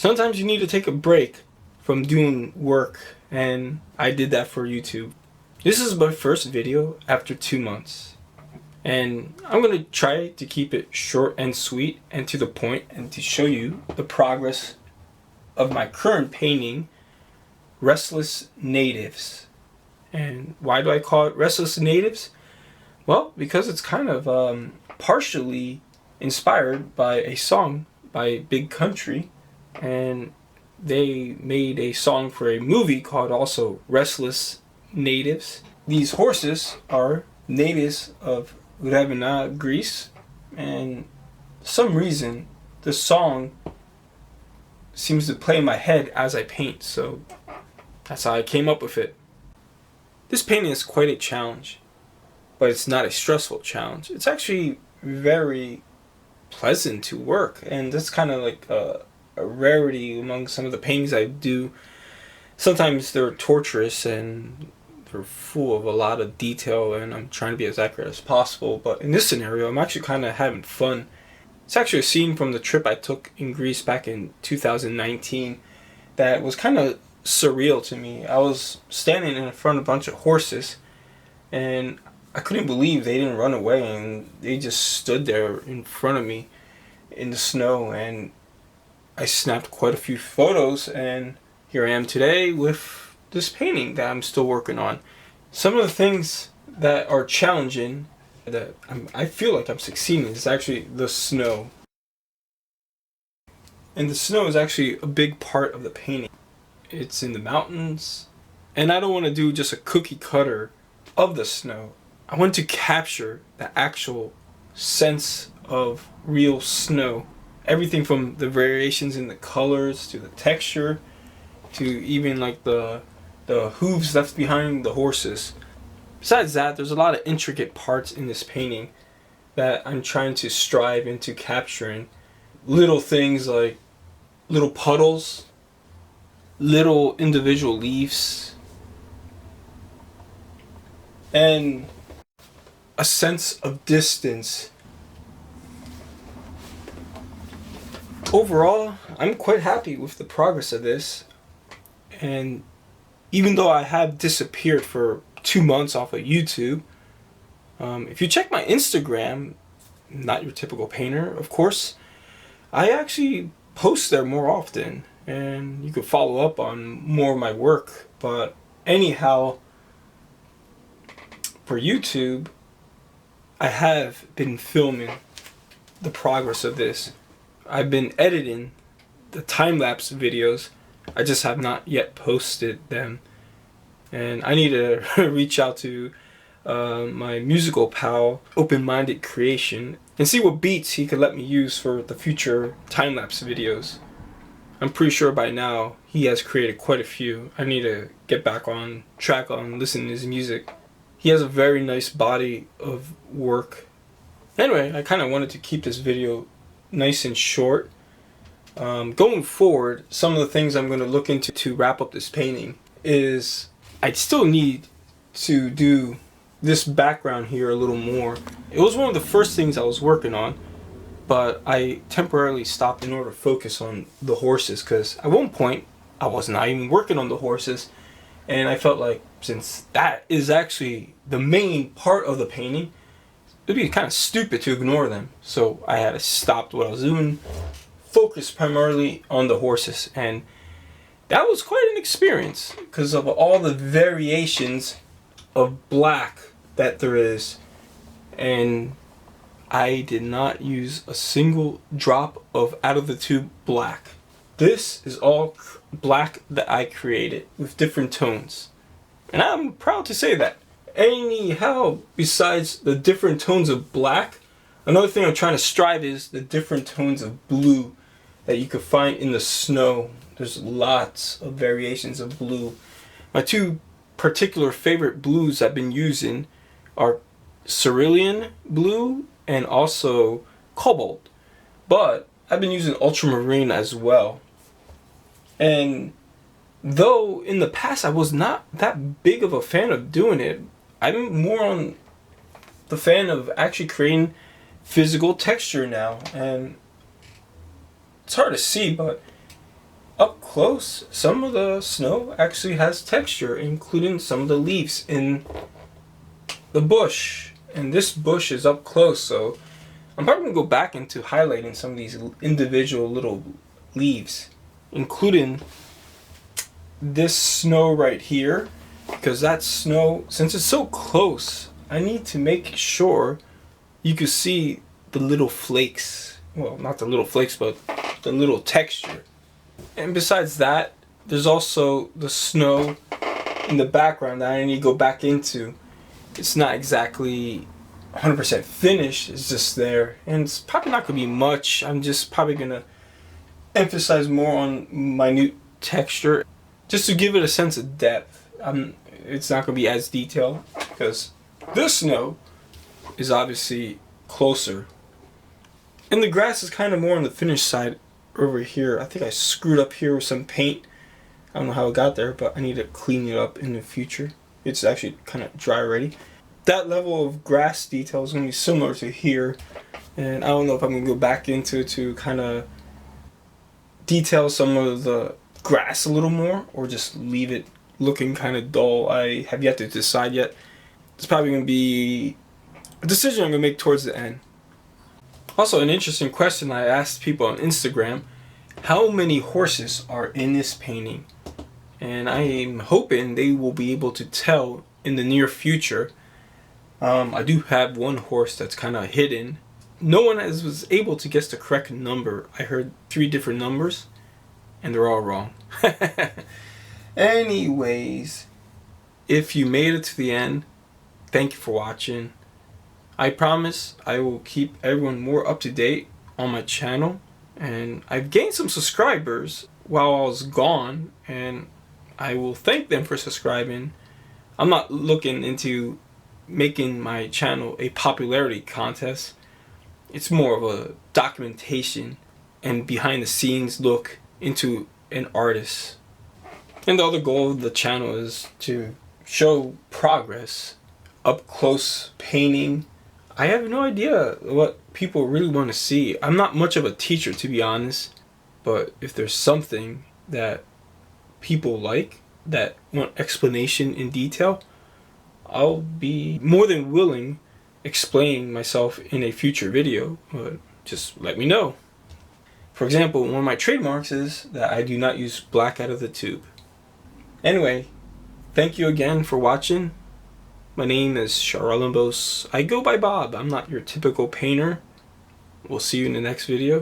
Sometimes you need to take a break from doing work, and I did that for YouTube. This is my first video after 2 months, and I'm going to try to keep it short and sweet and to the point, and to show you the progress of my current painting, Restless Natives. And why do I call it Restless Natives? Well, because it's kind of partially inspired by a song by Big Country, and they made a song for a movie called also Restless Natives. These horses are natives of Ravenna, Greece, and for some reason the song seems to play in my head as I paint, so that's how I came up with it. This painting is quite a challenge, but it's not a stressful challenge. It's actually very pleasant to work, and that's kind of like a rarity among some of the paintings I do. Sometimes they're torturous and they're full of a lot of detail, and I'm trying to be as accurate as possible, but in this scenario I'm actually kind of having fun. It's actually a scene from the trip I took in Greece back in 2019 that was kind of surreal to me. I was standing in front of a bunch of horses, and I couldn't believe they didn't run away, and they just stood there in front of me in the snow, and I snapped quite a few photos, and here I am today with this painting that I'm still working on. Some of the things that are challenging, that I feel like I'm succeeding, is actually the snow. And the snow is actually a big part of the painting. It's in the mountains, and I don't want to do just a cookie cutter of the snow. I want to capture the actual sense of real snow. Everything from the variations in the colors to the texture to even like the hooves left behind the horses. Besides that, there's a lot of intricate parts in this painting that I'm trying to strive into capturing. Little things like little puddles, little individual leaves, and a sense of distance. Overall, I'm quite happy with the progress of this, and even though I have disappeared for 2 months off of YouTube, if you check my Instagram, Not Your Typical Painter, of course, I actually post there more often, and you can follow up on more of my work. But anyhow, for YouTube, I have been filming the progress of this. I've been editing the time-lapse videos. I just have not yet posted them, and I need to reach out to my musical pal, Open Minded Creation, and see what beats he could let me use for the future time-lapse videos. I'm pretty sure by now he has created quite a few. I need to get back on track on listening to his music. He has a very nice body of work. Anyway, I kind of wanted to keep this video nice and short. Going forward, some of the things I'm going to look into to wrap up this painting is I still need to do this background here a little more. It was one of the first things I was working on, but I temporarily stopped in order to focus on the horses, because at one point I was not even working on the horses, and I felt like since that is actually the main part of the painting, it'd be kind of stupid to ignore them. So I had to stop what I was doing, focus primarily on the horses, and that was quite an experience because of all the variations of black that there is, and I did not use a single drop of out of the tube black. This is all black that I created with different tones, and I'm proud to say that. Anyhow, besides the different tones of black, another thing I'm trying to strive is the different tones of blue that you could find in the snow. There's lots of variations of blue. My two particular favorite blues I've been using are cerulean blue and also cobalt, but I've been using ultramarine as well. And though in the past I was not that big of a fan of doing it, I'm more on the fan of actually creating physical texture now. And it's hard to see, but up close, some of the snow actually has texture, including some of the leaves in the bush. And this bush is up close, so I'm probably going to go back into highlighting some of these individual little leaves, including this snow right here, because that snow, since it's so close, I need to make sure you can see the little flakes. Well, not the little flakes, but the little texture. And besides that, there's also the snow in the background that I need to go back into. It's not exactly 100% finished, it's just there. And it's probably not going to be much. I'm just probably going to emphasize more on minute texture, just to give it a sense of depth. It's not going to be as detailed, because this snow is obviously closer. And the grass is kind of more on the finished side over here. I think I screwed up here with some paint. I don't know how it got there, but I need to clean it up in the future. It's actually kind of dry already. That level of grass detail is going to be similar to here. And I don't know if I'm going to go back into it to kind of detail some of the grass a little more, or just leave it looking kind of dull. I have yet to decide yet. It's probably going to be a decision I'm going to make towards the end. Also, an interesting question I asked people on Instagram: how many horses are in this painting? And I am hoping they will be able to tell in the near future. I do have one horse that's kind of hidden. No one was able to guess the correct number. I heard 3 different numbers, and they're all wrong. Anyways, if you made it to the end, thank you for watching. I promise I will keep everyone more up to date on my channel. And I've gained some subscribers while I was gone, and I will thank them for subscribing. I'm not looking into making my channel a popularity contest. It's more of a documentation and behind the scenes look into an artist. And the other goal of the channel is to show progress, up close painting. I have no idea what people really want to see. I'm not much of a teacher, to be honest, but if there's something that people like, that want explanation in detail, I'll be more than willing explaining myself in a future video, but just let me know. For example, one of my trademarks is that I do not use black out of the tube. Anyway, thank you again for watching. My name is Charalambos. I go by Bob. I'm not your typical painter. We'll see you in the next video.